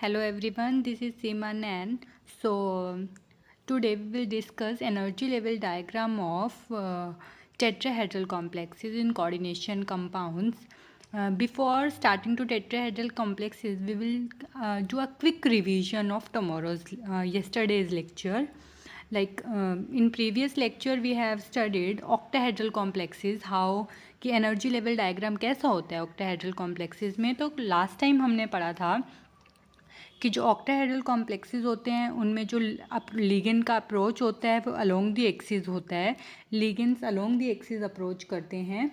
Hello everyone, this is Seema Nan. Today we will discuss energy level diagram of tetrahedral complexes in coordination compounds. Before starting to tetrahedral complexes, we will do a quick revision of yesterday's lecture. In previous lecture we have studied octahedral complexes, how कि energy level diagram कैसा होता है octahedral complexes में. तो last time हमने पढ़ा था कि जो ऑक्टाहेड्रल कॉम्प्लेक्सेस होते हैं उनमें जो लिगेंड का अप्रोच होता है वो अलोंग दी एक्सिस होता है. Ligands along the axis approach करते हैं,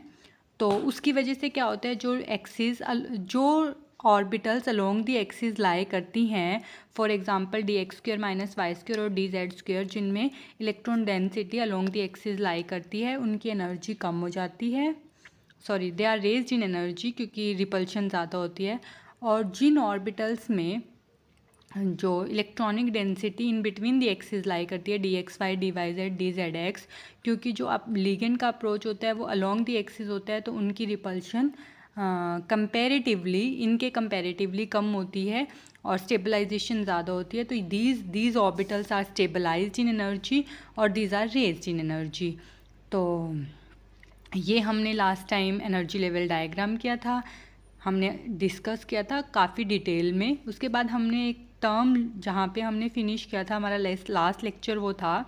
तो उसकी वजह से क्या होता है, जो orbitals along the axis lie करती हैं, फॉर एग्जांपल dx² - y² और dz², जिनमें electron density along the axis lie करती है, उनकी एनर्जी कम हो जाती है. They are raised in energy क्योंकि रिपल्शन ज़्यादा होती है. और जिन ऑर्बिटल्स में जो electronic density in between the axis lie करती है, dxy dyz dzx, क्योंकि जो लिगेंड का अप्रोच होता है वो अलोंग दी एक्सिस होता है, तो उनकी रिपल्शन इनके कंपैरेटिवली कम होती है और स्टेबलाइजेशन ज़्यादा होती है. तो these orbitals are stabilised in energy और these are raised in energy. तो ये हमने last time energy level diagram किया था, हमने डिस्कस किया था काफ़ी डिटेल में. उसके बाद हमने एक टर्म जहाँ पे हमने फिनिश किया था हमारा लास्ट लेक्चर, वो था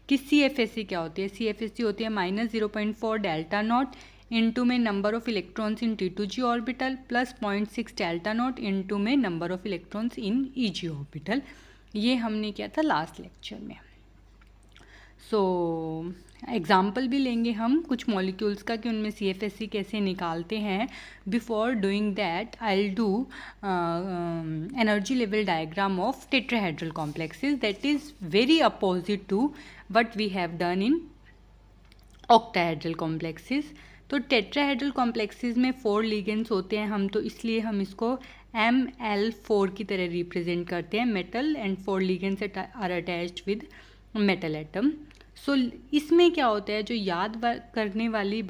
कि CFSE क्या होती है. CFSE होती है -0.4 डेल्टा नॉट इंटू में number of electrons in T2G orbital plus 0.6 delta not into में number of electrons in EG orbital. ये हमने किया था लास्ट लेक्चर में. एग्ज़ाम्पल भी लेंगे हम कुछ मॉलिक्यूल्स का कि उनमें CFSE कैसे निकालते हैं. Before doing that I will do energy level diagram of tetrahedral complexes, that is very opposite to what we have done in octahedral complexes. तो टेट्राहेड्रल कॉम्प्लेक्सेस में 4 लिगेंड्स होते हैं, हम तो इसलिए हम इसको ML4 की तरह रिप्रेजेंट करते हैं. Metal and 4 ligands are attached with metal atom. इसमें क्या होता है, जो याद रखने वाली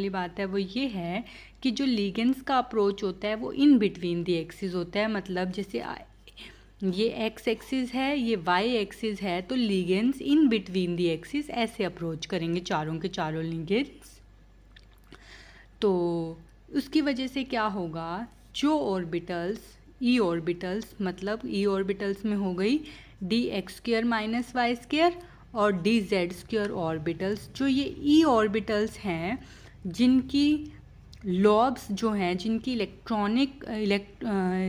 बात है वो ये है कि जो लिगेंड्स का अप्रोच होता है वो इन बिटवीन दी एक्सिस होता है. मतलब जैसे ये एक्स एक्सिस है, ये वाई एक्सिस है, तो ligands in between the axis ऐसे अप्रोच करेंगे चारों के चारों लिगेंड्स. तो उसकी वजह से क्या होगा, जो ऑर्बिटल्स ई ऑर्बिटल्स में हो गई dx² - y² और dz² ऑर्बिटल्स. जो ये ई ऑर्बिटल्स हैं जिनकी लॉब्स जो हैं,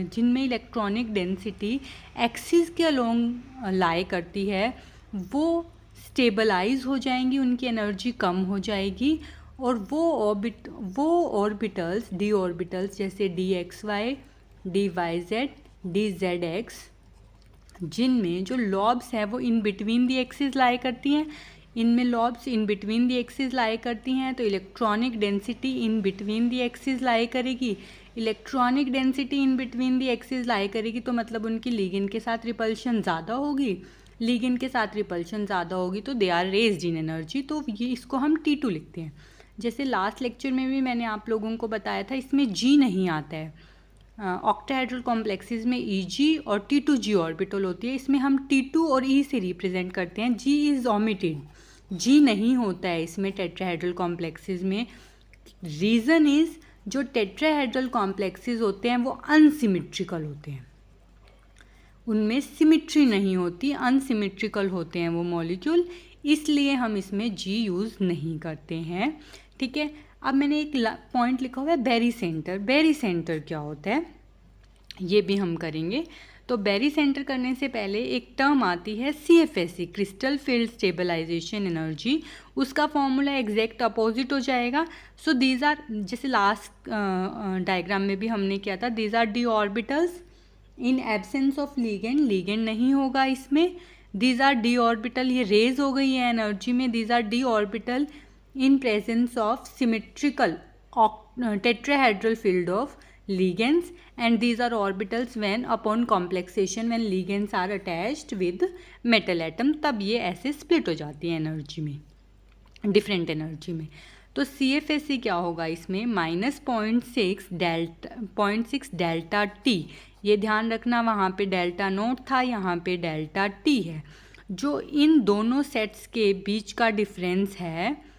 जिनमें इलेक्ट्रॉनिक डेंसिटी एक्सिस के अलोंग लाई करती है, वो स्टेबलाइज हो जाएंगी, उनकी एनर्जी कम हो जाएगी. और वो ऑर्बिटल्स डी ऑर्बिटल्स जैसे dxy dyz dzx, जिनमें जो लॉब्स हैं वो इन बिटवीन दी एक्सिस लाई करती हैं, इनमें lobes in between the axis lie करती हैं, तो electronic density in between the axis lie करेगी. Electronic density in between the axis lie करेगी तो मतलब उनकी लिगेंड के साथ रिपल्शन ज़्यादा होगी. तो they are raised in energy. तो ये इसको हम T2 लिखते हैं. जैसे लास्ट लेक्चर में भी मैंने आप लोगों को बताया था, इसमें G नहीं आता है. ऑक्टाहेड्रल कॉम्प्लेक्सेस में EG और T2G ऑर्बिटल होती है. इसमें हम T2 और E से रिप्रेजेंट करते हैं. G इज़ ओमिटेड, G नहीं होता है इसमें टेट्राहेड्रल कॉम्प्लेक्सेस में. रीज़न इज़ जो टेट्राहेड्रल कॉम्प्लेक्सेस होते हैं वो अनसिमेट्रिकल होते हैं, उनमें सिमिट्री नहीं होती, अनसिमेट्रिकल होते हैं वो मॉलिक्यूल, इसलिए हम इसमें G यूज़ नहीं करते हैं. ठीक है. अब मैंने एक पॉइंट लिखा हुआ है बेरी सेंटर क्या होता है ये भी हम करेंगे. तो बेरी सेंटर करने से पहले एक टर्म आती है CFSE, crystal field stabilisation energy. उसका फॉर्मूला एग्जैक्ट अपोजिट हो जाएगा. सो दीज आर, जैसे लास्ट डायग्राम में भी हमने किया था, these are d orbitals in absence of ligand नहीं होगा इसमें. दीज आर डी ऑर्बिटल, ये रेज हो गई है एनर्जी में. These are d orbital in presence of symmetrical tetrahedral field of ligands, and these are orbitals when upon complexation when ligands are attached with metal atom, तब ये ऐसे split हो जाती है एनर्जी में, डिफरेंट एनर्जी में. तो CFSE क्या होगा इसमें, -0.6 डेल्टा टी। ये ध्यान रखना, वहाँ पे डेल्टा नोट था, यहाँ पे डेल्टा टी है। जो इन दोनों सेट्स के बीच का डिफरेंस है,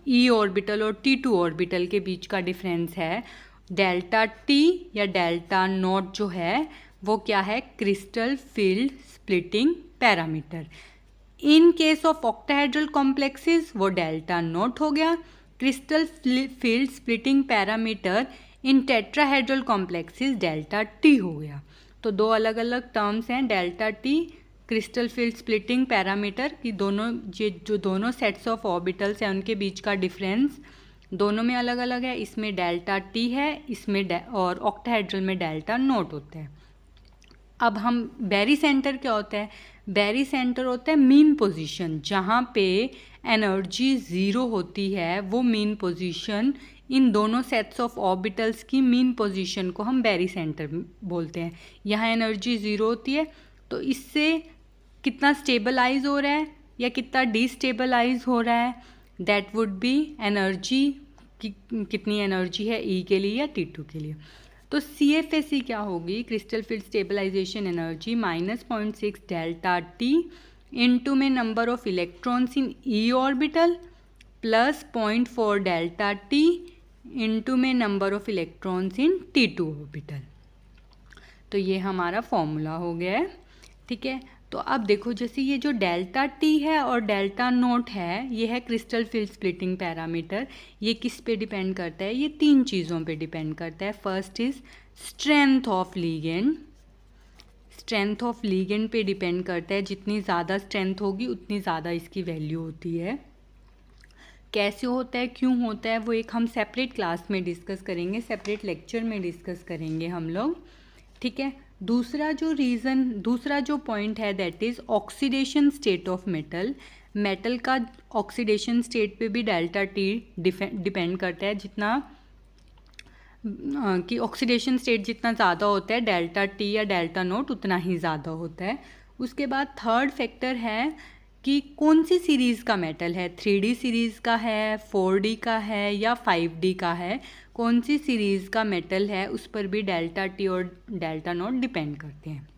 E ऑर्बिटल और T2 ऑर्बिटल के बीच का डिफरेंस है, डेल्टा टी या डेल्टा नॉट जो है वो क्या है, crystal field splitting parameter. In case of octahedral complexes वो डेल्टा नॉट हो गया। क्रिस्टल फील्ड स्प्लिटिंग पैरामीटर इन टेट्राहेड्रल कॉम्प्लेक्सेस डेल्टा टी हो गया। तो दो अलग अलग टर्म्स हैं, delta T crystal field splitting parameter की, दोनों जो दोनों सेट्स ऑफ ऑर्बिटल्स हैं उनके बीच का डिफरेंस दोनों में अलग अलग है। इसमें डेल्टा टी है, इसमें और ऑक्टाहेड्रल में डेल्टा नॉट होता है। अब हम बैरी सेंटर क्या होता है, बैरी सेंटर होता है मीन पोजीशन, जहाँ पे एनर्जी ज़ीरो होती है, वो मीन पोजीशन, इन दोनों सेट्स ऑफ ऑर्बिटल्स की मीन पोजीशन को हम बैरी सेंटर बोलते हैं। यहाँ एनर्जी ज़ीरो होती है, तो इससे कितना स्टेबलाइज हो रहा है या कितना डिस्टेबलाइज हो रहा है, दैट वुड बी एनर्जी, कितनी एनर्जी है E के लिए या T2 के लिए। तो CFSE क्या होगी, crystal field stabilisation energy -0.6 delta T into में number of electrons in E orbital plus 0.4 delta T into में number of electrons in T2 orbital. तो ये हमारा फॉर्मूला हो गया है, ठीक है। तो अब देखो, जैसे ये जो डेल्टा टी है और डेल्टा नोट है, ये है क्रिस्टल फील्ड स्प्लिटिंग पैरामीटर। ये किस पे डिपेंड करता है, ये तीन चीज़ों पे डिपेंड करता है। First is strength of ligand, strength of ligand पे डिपेंड करता है, जितनी ज़्यादा स्ट्रेंथ होगी उतनी ज़्यादा इसकी वैल्यू होती है। कैसे होता है, क्यों होता है, वो एक हम सेपरेट क्लास में डिस्कस करेंगे, सेपरेट लेक्चर में डिस्कस करेंगे हम लोग, ठीक है। दूसरा जो पॉइंट है that is oxidation state of metal. Metal का ऑक्सीडेशन स्टेट पे भी डेल्टा टी डिपेंड करता है, जितना कि ऑक्सीडेशन स्टेट जितना ज़्यादा होता है, डेल्टा टी या डेल्टा नोट उतना ही ज़्यादा होता है। उसके बाद थर्ड फैक्टर है कि कौन सी सीरीज़ का मेटल है, 3D सीरीज़ का है, 4D का है या 5D का है, कौन सी सीरीज़ का मेटल है, उस पर भी डेल्टा टी और डेल्टा नोट डिपेंड करते हैं।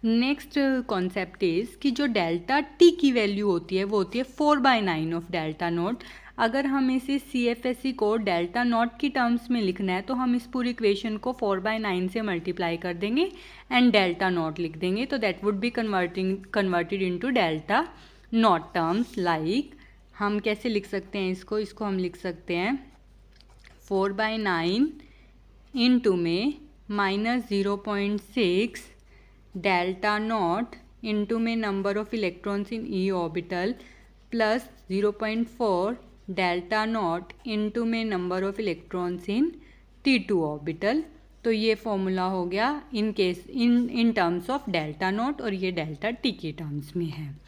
नेक्स्ट कॉन्सेप्ट इज़ कि जो डेल्टा टी की वैल्यू होती है वो होती है 4/9 ऑफ डेल्टा नोट। अगर हम इसे CFSE को डेल्टा नॉट की टर्म्स में लिखना है तो हम इस पूरी इक्वेशन को 4/9 से मल्टीप्लाई कर देंगे एंड डेल्टा नॉट लिख देंगे, तो that would be converted into delta not terms. Like हम कैसे लिख सकते हैं इसको हम लिख सकते हैं 4/9 इंटू में -0.6 डेल्टा नॉट इंटू में number of electrons in E orbital plus 0.4 delta not into में number of electrons in T2 orbital. तो ये फॉर्मूला हो गया in terms of delta not, और ये डेल्टा टी के टर्म्स में है।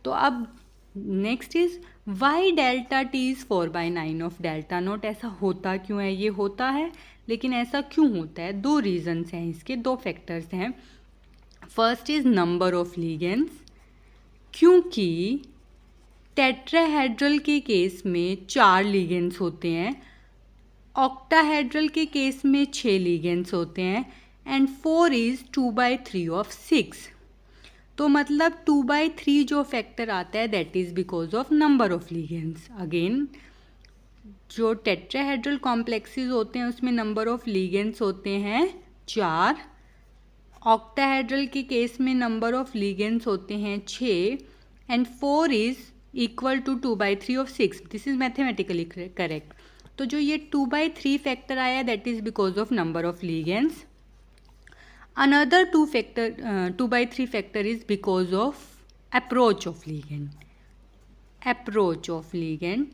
तो अब next is why delta T is 4/9 of delta nought. ऐसा होता क्यों है, ये होता है, लेकिन ऐसा क्यों होता है, दो रीजन्स हैं इसके, दो फैक्टर्स हैं। First is number of ligands, क्योंकि टेट्राहेड्रल के केस में 4 लीगेंड्स होते हैं, ऑक्टाहेड्रल के केस में 6 लीगेंड्स होते हैं, एंड 4 इज 2/3 ऑफ 6। तो मतलब 2/3 जो फैक्टर आता है that is because of number of ligands. Again जो टेट्राहेड्रल कॉम्प्लेक्सेस होते हैं उसमें नंबर ऑफ लीगेंड्स होते हैं 4, ऑक्टाहेड्रल के केस में नंबर ऑफ लीगेंड्स होते हैं 6, and 4 is equal to 2/3 of 6। This is mathematically correct. तो जो ये 2/3 फैक्टर आया that is because of number of ligands. Another 2/3 factor is because of approach of ligand. Approach of ligand,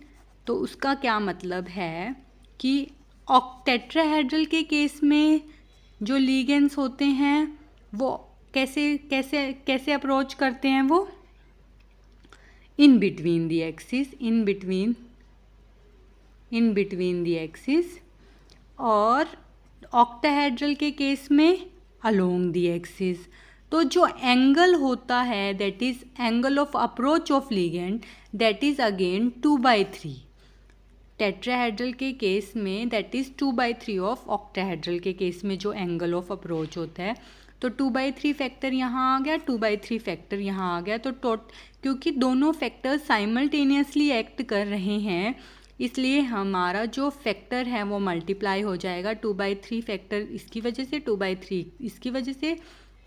तो उसका क्या मतलब है कि टेट्राहेड्रल के केस में जो लीगेंड्स होते हैं वो कैसे अप्रोच करते हैं, वो in between the axis, in between the axis, और ऑक्टाहेड्रल के केस में अलोंग द एक्सिस। तो तो जो एंगल होता है that is angle of approach of ligand, that is again 2/3। Tetrahedral के केस में दैट इज़ 2/3 ऑफ ऑक्टाहेड्रल के केस में जो एंगल ऑफ अप्रोच होता है। तो 2/3 फैक्टर यहाँ आ गया, 2/3 फैक्टर यहाँ आ गया। तो क्योंकि दोनों फैक्टर साइमल्टेनियसली एक्ट कर रहे हैं, इसलिए हमारा जो फैक्टर है वो मल्टीप्लाई हो जाएगा। 2/3 फैक्टर इसकी वजह से, 2/3 इसकी वजह से,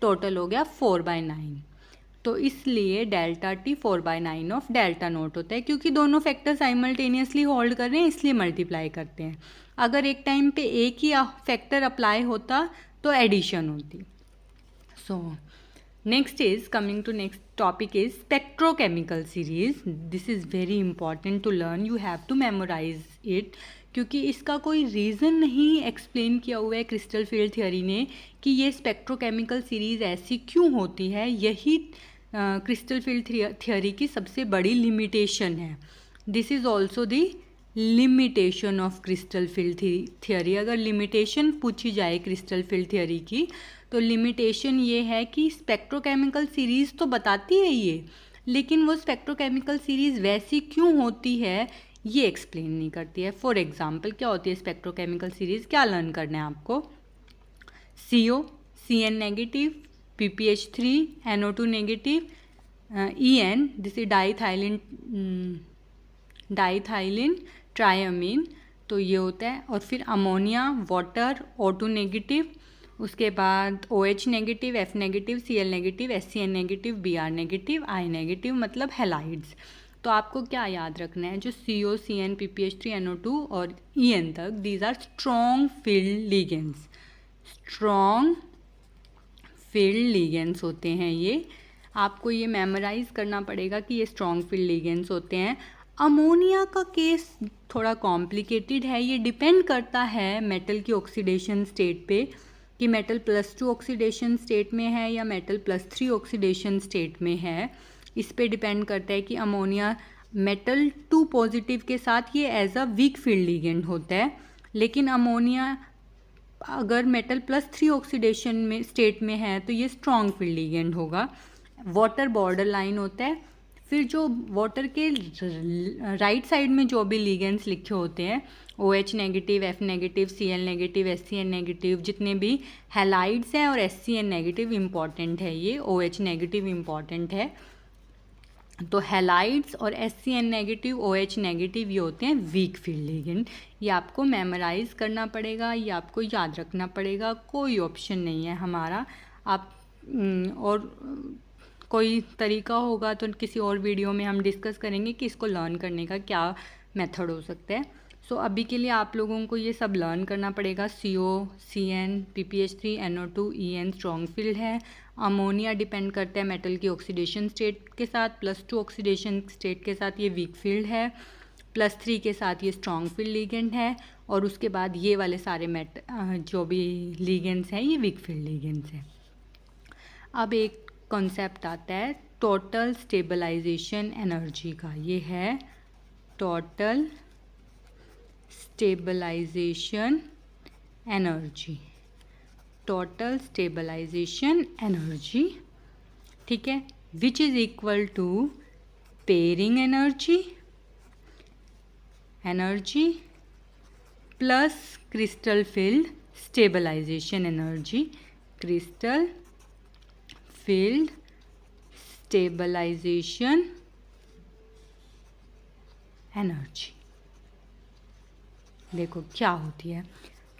टोटल हो गया 4/9। तो इसलिए delta T 4/9 of delta naught होता है, क्योंकि दोनों फैक्टर साइमल्टेनियसली होल्ड कर रहे हैं इसलिए मल्टीप्लाई करते हैं। अगर एक टाइम पे एक ही फैक्टर अप्लाई होता तो एडिशन होती। So next is coming to next topic is spectrochemical series. This is very important to learn, you have to memorise it, क्योंकि इसका कोई रीज़न नहीं एक्सप्लेन किया हुआ है क्रिस्टल फील्ड थ्योरी ने कि ये स्पेक्ट्रोकेमिकल सीरीज़ ऐसी क्यों होती है। यही क्रिस्टल फील्ड थ्योरी की सबसे बड़ी लिमिटेशन है। This is also the limitation of crystal field theory. अगर लिमिटेशन पूछी जाए क्रिस्टल फील्ड थ्योरी की तो लिमिटेशन ये है कि स्पेक्ट्रोकेमिकल सीरीज़ तो बताती है ये, लेकिन वो स्पेक्ट्रोकेमिकल सीरीज़ वैसी क्यों होती है ये एक्सप्लेन नहीं करती है। फॉर एग्जांपल क्या होती है स्पेक्ट्रोकेमिकल सीरीज़, क्या लर्न करना है आपको? CO CN negative, PPH3 NO2 negative, EN this is diethylene triamine, तो ये होता है। और फिर अमोनिया, वाटर, O2 नेगेटिव, उसके बाद OH negative, F negative, Cl negative, SCN negative, Br negative, I negative, मतलब हैलाइड्स। तो आपको क्या याद रखना है, जो CO CN PPH3 NO2 और EN तक, these are strong field ligands. Strong field ligands होते हैं ये। आपको ये मेमोराइज करना पड़ेगा कि ये स्ट्रॉन्ग फील्ड लिगेंड्स होते हैं। अमोनिया का केस थोड़ा कॉम्प्लिकेटेड है, ये डिपेंड करता है मेटल की ऑक्सीडेशन स्टेट पे कि मेटल +2 ऑक्सीडेशन स्टेट में है या मेटल +3 ऑक्सीडेशन स्टेट में है। इस पे डिपेंड करता है कि अमोनिया मेटल 2 पॉजिटिव के साथ ये as a weak field ligand होता है, लेकिन अमोनिया अगर मेटल +3 ऑक्सीडेशन में स्टेट में है तो ये स्ट्रॉन्ग फील्ड लिगेंड होगा। वाटर बॉर्डर लाइन होता है। फिर जो वाटर के राइट साइड में जो भी लिगेंड्स लिखे होते हैं, OH negative, F negative, Cl negative, SCN negative, जितने भी हैलाइड्स हैं, और SCN नेगेटिव इम्पॉर्टेंट है, ये OH नेगेटिव इम्पॉर्टेंट है। तो हैलाइड्स और SCN नेगेटिव, OH नेगेटिव, ये होते हैं वीक फील्ड लिगेंड। ये आपको मेमोराइज करना पड़ेगा, ये आपको याद रखना पड़ेगा, कोई ऑप्शन नहीं है हमारा। आप और कोई तरीका होगा तो किसी और वीडियो में हम डिस्कस करेंगे कि इसको लर्न करने का क्या मेथड हो सकता है। सो अभी के लिए आप लोगों को ये सब लर्न करना पड़ेगा। CO CN PPH3 NO2 EN strong field है। अमोनिया डिपेंड करता है मेटल की ऑक्सीडेशन स्टेट के साथ, +2 ऑक्सीडेशन स्टेट के साथ ये वीक फील्ड है, +3 के साथ ये स्ट्रॉन्ग फील्ड लिगेंड है, और उसके बाद ये वाले सारे जो भी लिगेंड्स हैं ये वीक फील्ड लिगेंड्स हैं। अब एक कॉन्सेप्ट आता है टोटल स्टेबलाइजेशन एनर्जी का। ये है total stabilisation energy. Total stabilisation energy, ठीक है, which is equal to pairing energy plus crystal field stabilisation energy. Crystal field stabilisation energy देखो क्या होती है।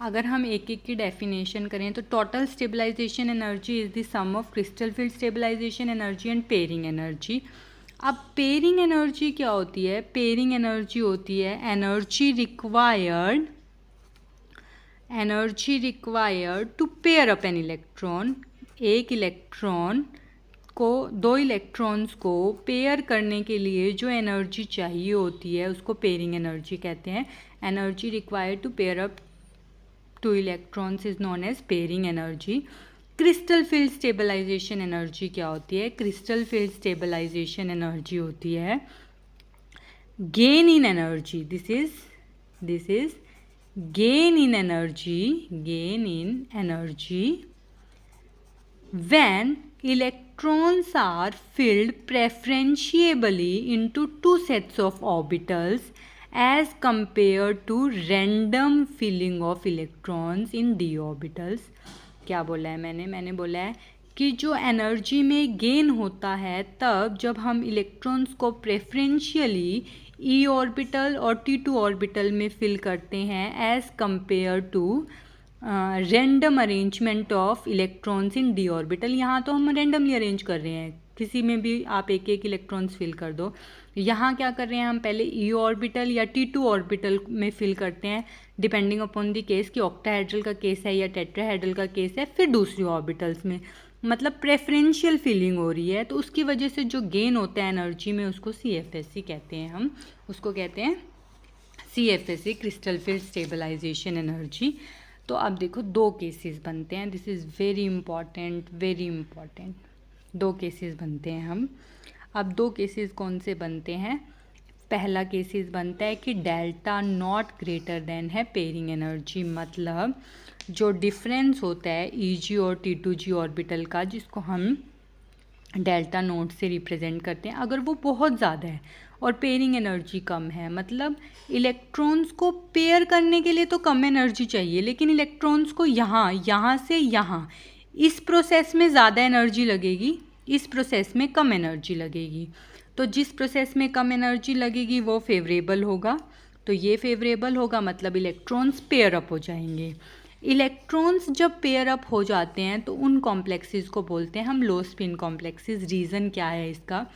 अगर हम एक एक की डेफिनेशन करें तो total stabilisation energy is the sum of crystal field stabilisation energy and pairing energy. अब पेयरिंग एनर्जी क्या होती है? पेयरिंग एनर्जी होती है energy required to pair up an electron. एक इलेक्ट्रॉन को, दो इलेक्ट्रॉन्स को पेयर करने के लिए जो एनर्जी चाहिए होती है उसको पेयरिंग एनर्जी कहते हैं। Energy required to pair up two electrons is known as pairing energy. Crystal field stabilisation energy क्या होती है? क्रिस्टल फील्ड स्टेबलाइजेशन एनर्जी होती है gain in energy. This is gain in energy when electrons are filled preferentially into two sets of orbitals as compared to random filling of electrons in d orbitals. क्या बोला है मैंने बोला है कि जो एनर्जी में गेन होता है तब जब हम इलेक्ट्रॉन्स को प्रेफरेंशियली ई ऑर्बिटल और T2 ऑर्बिटल में फिल करते हैं as compare to random arrangement of electrons in d orbital. यहाँ तो हम रैंडमली अरेंज कर रहे हैं, किसी में भी आप एक एक इलेक्ट्रॉन्स फिल कर दो. यहाँ क्या कर रहे हैं हम पहले ई ऑर्बिटल या T2 ऑर्बिटल में फिल करते हैं डिपेंडिंग अपॉन द केस कि ऑक्टाहेड्रल का केस है या टेट्राहेड्रल का केस है, फिर दूसरी ऑर्बिटल्स में मतलब प्रेफरेंशियल फिलिंग हो रही है. तो उसकी वजह से जो गेन होता है एनर्जी में उसको CFSE कहते हैं. हम उसको कहते हैं CFSE, crystal field stabilisation energy. तो अब देखो दो केसेस बनते हैं. This is very important, very important. दो केसेस बनते हैं हम. अब दो केसेस कौन से बनते हैं? पहला केसेस बनता है कि डेल्टा नॉट ग्रेटर देन है पेयरिंग एनर्जी, मतलब जो डिफरेंस होता है EG और T2G ऑर्बिटल का, जिसको हम डेल्टा नोट से रिप्रेजेंट करते हैं, अगर वो बहुत ज़्यादा है और पेयरिंग एनर्जी कम है, मतलब इलेक्ट्रॉन्स को पेयर करने के लिए तो कम एनर्जी चाहिए, लेकिन इलेक्ट्रॉन्स को यहाँ से यहाँ इस प्रोसेस में ज़्यादा एनर्जी लगेगी, इस प्रोसेस में कम एनर्जी लगेगी. तो जिस प्रोसेस में कम एनर्जी लगेगी वो फेवरेबल होगा. तो ये फेवरेबल होगा मतलब इलेक्ट्रॉन्स पेयर अप हो जाएंगे. इलेक्ट्रॉन्स जब पेयर अप हो जाते हैं तो उन कॉम्प्लेक्सेस को बोलते हैं हम लो स्पिन कॉम्प्लेक्सेस. रीज़न क्या है इसका?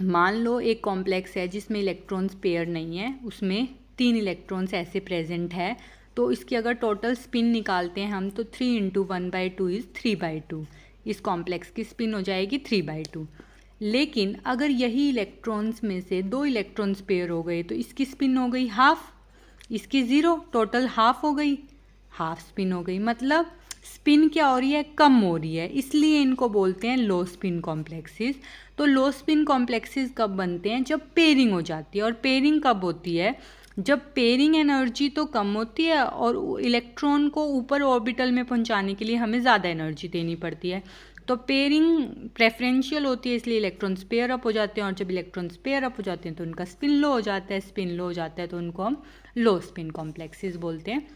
मान लो एक कॉम्प्लेक्स है जिसमें इलेक्ट्रॉन्स पेयर नहीं है, उसमें 3 इलेक्ट्रॉन्स ऐसे प्रेजेंट है, तो इसकी अगर टोटल स्पिन निकालते हैं हम तो 3 × 1/2 इज़ 3/2. इस कॉम्प्लेक्स की स्पिन हो जाएगी 3/2. लेकिन अगर यही इलेक्ट्रॉन्स में से 2 इलेक्ट्रॉन्स पेयर हो गए तो इसकी स्पिन हो गई हाफ, इसकी 0, टोटल हाफ हो गई, हाफ स्पिन हो गई. मतलब स्पिन क्या हो रही है? कम हो रही है. इसलिए इनको बोलते हैं लो स्पिन कॉम्प्लेक्सेस. तो लो स्पिन कॉम्प्लेक्सेस कब बनते हैं? जब पेयरिंग हो जाती है. और पेयरिंग कब होती है? जब पेयरिंग एनर्जी तो कम होती है और इलेक्ट्रॉन को ऊपर ऑर्बिटल में पहुंचाने के लिए हमें ज़्यादा एनर्जी देनी पड़ती है. तो पेयरिंग प्रेफरेंशियल होती है, इसलिए इलेक्ट्रॉन्स पेयर अप हो जाते हैं, और जब इलेक्ट्रॉन्स पेयर अप हो जाते हैं तो उनका स्पिन लो हो जाता है. स्पिन लो हो जाता है तो उनको हम लो स्पिन कॉम्प्लेक्सेस बोलते हैं.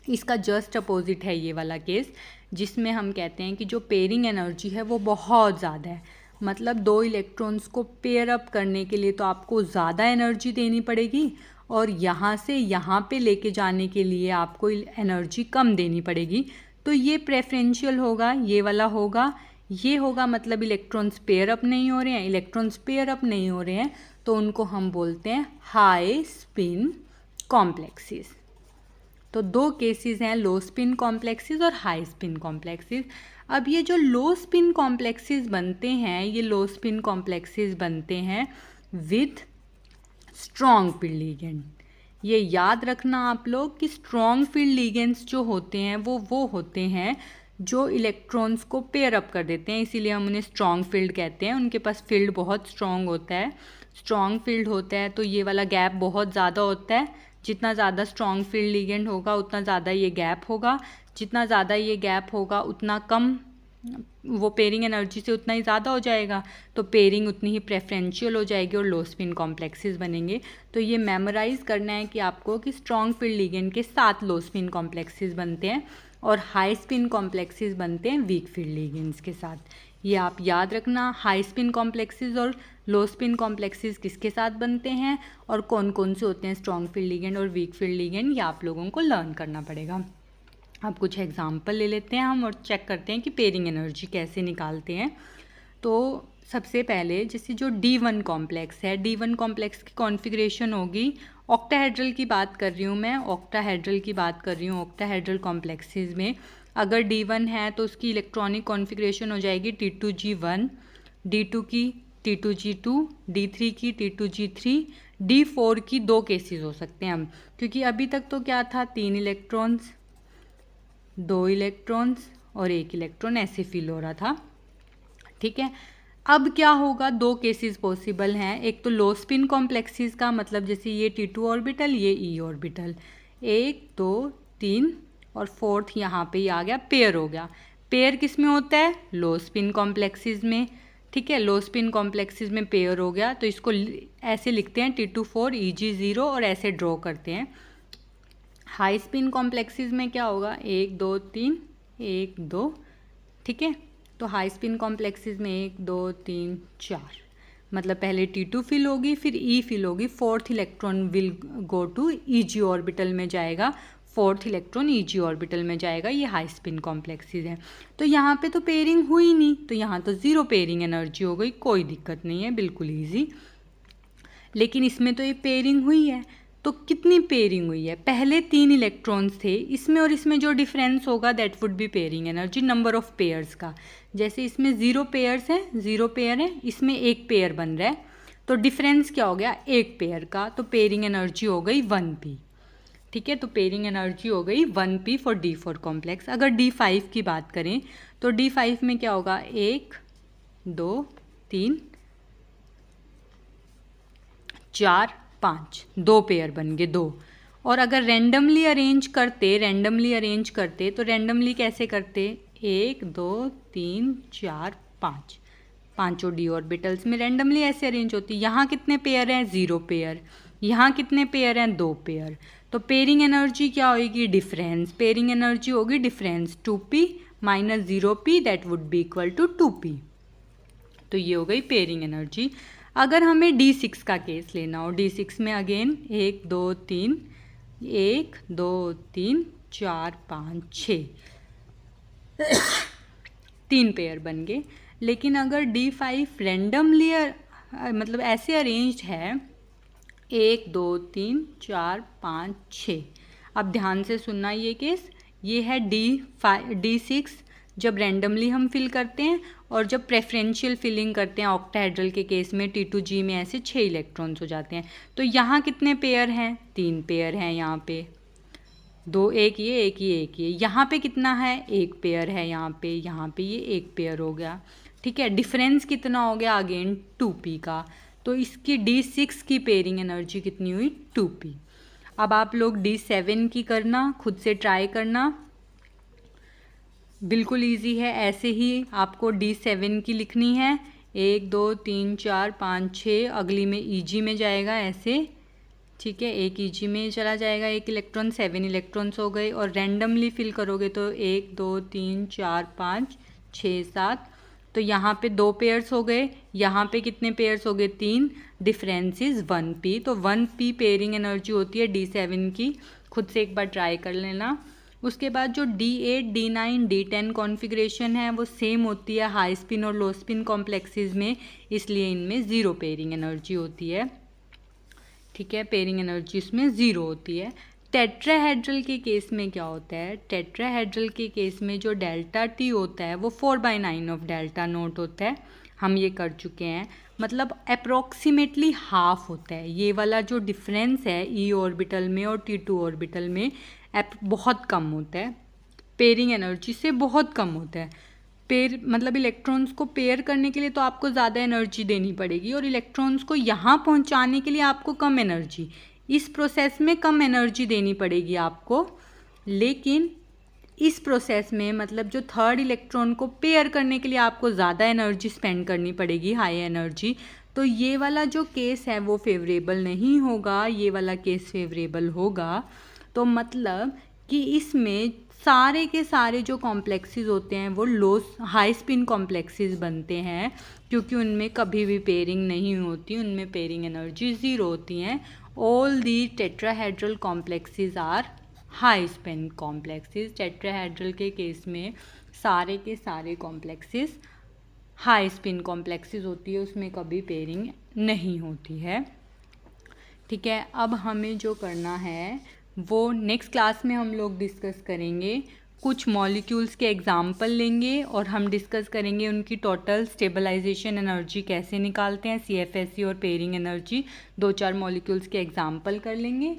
इसका जस्ट अपोजिट है ये वाला केस, जिसमें हम कहते हैं कि जो पेयरिंग एनर्जी है वो बहुत ज़्यादा है. मतलब 2 इलेक्ट्रॉन्स को पेयर अप करने के लिए तो आपको ज़्यादा एनर्जी देनी पड़ेगी, और यहाँ से यहाँ पे लेके जाने के लिए आपको एनर्जी कम देनी पड़ेगी. तो ये प्रेफरेंशियल होगा, ये वाला होगा, ये होगा, मतलब इलेक्ट्रॉन्स पेयर अप नहीं हो रहे हैं. इलेक्ट्रॉन्स पेयर अप नहीं हो रहे हैं तो उनको हम बोलते हैं हाई स्पिन कॉम्प्लेक्सेस. तो दो केसेस हैं, लो स्पिन कॉम्प्लेक्सेस और हाई स्पिन कॉम्प्लेक्सेस. अब ये जो लो स्पिन कॉम्प्लेक्सेस बनते हैं, ये लो स्पिन कॉम्प्लेक्सेस बनते हैं विथ स्ट्रॉन्ग फील्ड लिगेंड. ये याद रखना आप लोग कि स्ट्रॉन्ग फील्ड लिगेंड्स जो होते हैं वो होते हैं जो इलेक्ट्रॉन्स को पेयर अप कर देते हैं, इसीलिए हम उन्हें स्ट्रॉन्ग फील्ड कहते हैं. उनके पास फील्ड बहुत स्ट्रॉन्ग होता है. स्ट्रॉन्ग फील्ड होता है तो ये वाला गैप बहुत ज़्यादा होता है. जितना ज़्यादा स्ट्रॉन्ग फील्ड लिगेंड होगा उतना ज़्यादा ये गैप होगा. जितना ज़्यादा ये गैप होगा उतना कम वो पेयरिंग एनर्जी से उतना ही ज़्यादा हो जाएगा. तो पेयरिंग उतनी ही प्रेफरेंशियल हो जाएगी और लो स्पिन कॉम्प्लेक्सेस बनेंगे. तो ये मेमोराइज करना है कि आपको कि स्ट्रॉन्ग फील्ड लिगेंड के साथ लो स्पिन कॉम्प्लेक्सेस बनते हैं और हाई स्पिन कॉम्प्लेक्सेस बनते हैं वीक फील्ड लिगेंड्स के साथ. ये आप याद रखना. हाई स्पिन कॉम्प्लेक्सेस और लो स्पिन कॉम्प्लेक्सेस किसके साथ बनते हैं और कौन कौन से होते हैं स्ट्रॉन्ग फील्ड लिगेंड और वीक फील्ड लिगेंड, ये आप लोगों को लर्न करना पड़ेगा. अब कुछ एग्जाम्पल ले लेते हैं हम और चेक करते हैं कि पेयरिंग एनर्जी कैसे निकालते हैं. तो सबसे पहले जैसे जो D1 कॉम्प्लेक्स है, D1 कॉम्प्लेक्स की कॉन्फ़िगरेशन होगी, ऑक्टाहेड्रल की बात कर रही हूँ मैं, ऑक्टाहेड्रल की बात कर रही हूँ. ऑक्टाहेड्रल कॉम्प्लेक्सेस में अगर D1 है तो उसकी इलेक्ट्रॉनिक कॉन्फ़िगरेशन हो जाएगी T2G1, D2 की T2G2, D3 की T2G3, D4 की 2 केसेस हो सकते हैं हम, क्योंकि अभी तक तो क्या था, 3 इलेक्ट्रॉन्स, 2 इलेक्ट्रॉन्स और 1 इलेक्ट्रॉन ऐसे फील हो रहा था. ठीक है. अब क्या होगा, 2 केसेस पॉसिबल हैं. एक तो लो स्पिन कॉम्प्लेक्सेस का, मतलब जैसे ये T2 ऑर्बिटल, ये E ऑर्बिटल, 1 2 3 और 4th यहाँ पे ही आ गया, पेयर हो गया. पेयर किस में होता है? लो स्पिन कॉम्प्लेक्सेस में। ठीक है, लो स्पिन कॉम्प्लेक्सेस में पेयर हो गया, तो इसको ऐसे लिखते हैं T24 Eg0 और ऐसे ड्रॉ करते हैं। हाई स्पिन कॉम्प्लेक्सेस में क्या होगा? 1 2 3 1 2। ठीक है, तो हाई स्पिन कॉम्प्लेक्सेस में 1 2 3 4, मतलब पहले T2 फिल होगी, फिर E फिल होगी, fourth electron will go to Eg orbital में जाएगा, फोर्थ इलेक्ट्रॉन Eg ऑर्बिटल में जाएगा। ये हाई स्पिन कॉम्प्लेक्सेस है। तो यहाँ पे तो पेयरिंग हुई नहीं, तो यहाँ तो ज़ीरो पेयरिंग एनर्जी हो गई, कोई दिक्कत नहीं है, बिल्कुल ईजी। लेकिन इसमें तो ये पेयरिंग हुई है, तो कितनी पेयरिंग हुई है? पहले 3 इलेक्ट्रॉन्स थे, इसमें और इसमें जो डिफरेंस होगा that would B pairing energy, number of pairs का। जैसे इसमें 0 पेयर्स हैं, 0 पेयर है, इसमें 1 पेयर बन रहा है, तो डिफरेंस क्या हो गया? 1 पेयर का, तो पेयरिंग एनर्जी हो गई 1p। ठीक है, तो पेयरिंग एनर्जी हो गई 1p फॉर D4 कॉम्प्लेक्स। अगर D5 की बात करें तो D5 में क्या होगा? 1 2 3 4 5, 2 पेयर बन गए, 2। और अगर रेंडमली अरेंज करते तो रेंडमली कैसे करते? 1 2 3 4 5, पांचों डी ऑर्बिटल्स में रेंडमली ऐसे अरेंज होती। यहाँ कितने पेयर हैं? 0 पेयर। यहाँ कितने पेयर हैं? 2 पेयर। तो पेयरिंग एनर्जी क्या होगी? डिफरेंस। पेयरिंग एनर्जी होगी difference, 2p minus 0p, that would be equal to 2p। तो ये हो गई पेयरिंग एनर्जी। अगर हमें D6 का केस लेना हो, D6 में अगेन 1 2 3 1 2 3 4 5 6 3 पेयर बन गए। लेकिन अगर D5 रेंडमली मतलब ऐसे अरेंज्ड है 1 2 3 4 5 6। अब ध्यान से सुनना ये केस, ये है D6 जब रेंडमली हम फिल करते हैं, और जब प्रेफरेंशियल फिलिंग करते हैं ऑक्टाहेड्रल के केस में T2G में ऐसे 6 इलेक्ट्रॉन्स हो जाते हैं। तो यहाँ कितने पेयर हैं? 3 पेयर हैं यहाँ पे, 2 एक ये एक ये एक ये। यहाँ पे कितना है? 1 पेयर है यहाँ पे ये 1 पेयर हो गया। ठीक है, डिफरेंस कितना हो गया? अगेन 2p का। तो इसकी D6 की पेयरिंग एनर्जी कितनी हुई? 2p। अब आप लोग D7 की करना, खुद से ट्राई करना, बिल्कुल इजी है। ऐसे ही आपको D7 की लिखनी है, 1 2 3 4 5 6, अगली में Eg में जाएगा ऐसे। ठीक है, एक Eg में चला जाएगा 1 इलेक्ट्रॉन, 7 इलेक्ट्रॉन्स हो गए। और रैंडमली फिल करोगे तो 1 2 3 4 5 6 7, तो यहाँ पे 2 पेयर्स हो गए, यहाँ पे कितने पेयर्स हो गए? 3। डिफरेंस इज 1p, तो 1p पेयरिंग एनर्जी होती है D7 की। खुद से एक बार ट्राई कर लेना। उसके बाद जो D8 D9 D10 कॉन्फ़िगरेशन है वो सेम होती है हाई स्पिन और लो स्पिन कॉम्प्लेक्सेस में, इसलिए इनमें 0 पेयरिंग एनर्जी होती है। ठीक है, पेयरिंग एनर्जी इसमें 0 होती है। टेट्राहेड्रल के केस में क्या होता है? टेट्राहेड्रल के केस में जो डेल्टा T होता है वो 4/9 ऑफ डेल्टा नोट होता है। हम ये कर चुके हैं, मतलब अप्रॉक्सीमेटली हाफ होता है। ये वाला जो डिफरेंस है E ऑर्बिटल में और T2 ऑर्बिटल में बहुत कम होता है, पेयरिंग एनर्जी से बहुत कम होता है। पेयर मतलब इलेक्ट्रॉन्स को पेयर करने के लिए तो आपको ज़्यादा एनर्जी देनी पड़ेगी, और इलेक्ट्रॉन्स को यहाँ पहुँचाने के लिए आपको कम एनर्जी, इस प्रोसेस में कम एनर्जी देनी पड़ेगी आपको। लेकिन इस प्रोसेस में मतलब जो थर्ड इलेक्ट्रॉन को पेयर करने के लिए आपको ज़्यादा एनर्जी स्पेंड करनी पड़ेगी, हाई एनर्जी। तो ये वाला जो केस है वो फेवरेबल नहीं होगा, ये वाला केस फेवरेबल होगा। तो मतलब कि इसमें सारे के सारे जो कॉम्प्लेक्सेस होते हैं वो लो हाई स्पिन कॉम्प्लेक्सेस बनते हैं, क्योंकि उनमें कभी भी पेयरिंग नहीं होती, उनमें पेयरिंग एनर्जी 0 होती हैं। All the tetrahedral complexes are high spin complexes. Tetrahedral के केस में सारे के सारे कॉम्प्लेक्सेस हाई स्पिन कॉम्प्लेक्सेस होती है, उसमें कभी पेयरिंग नहीं होती है। ठीक है, अब हमें जो करना है वो नेक्स्ट क्लास में हम लोग डिस्कस करेंगे। कुछ मॉलिक्यूल्स के एग्जाम्पल लेंगे और हम डिस्कस करेंगे उनकी टोटल स्टेबलाइजेशन एनर्जी कैसे निकालते हैं, CFSE और पेयरिंग एनर्जी। 2-4 मॉलिक्यूल्स के एग्जाम्पल कर लेंगे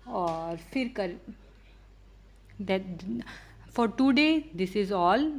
और फिर for today this is all.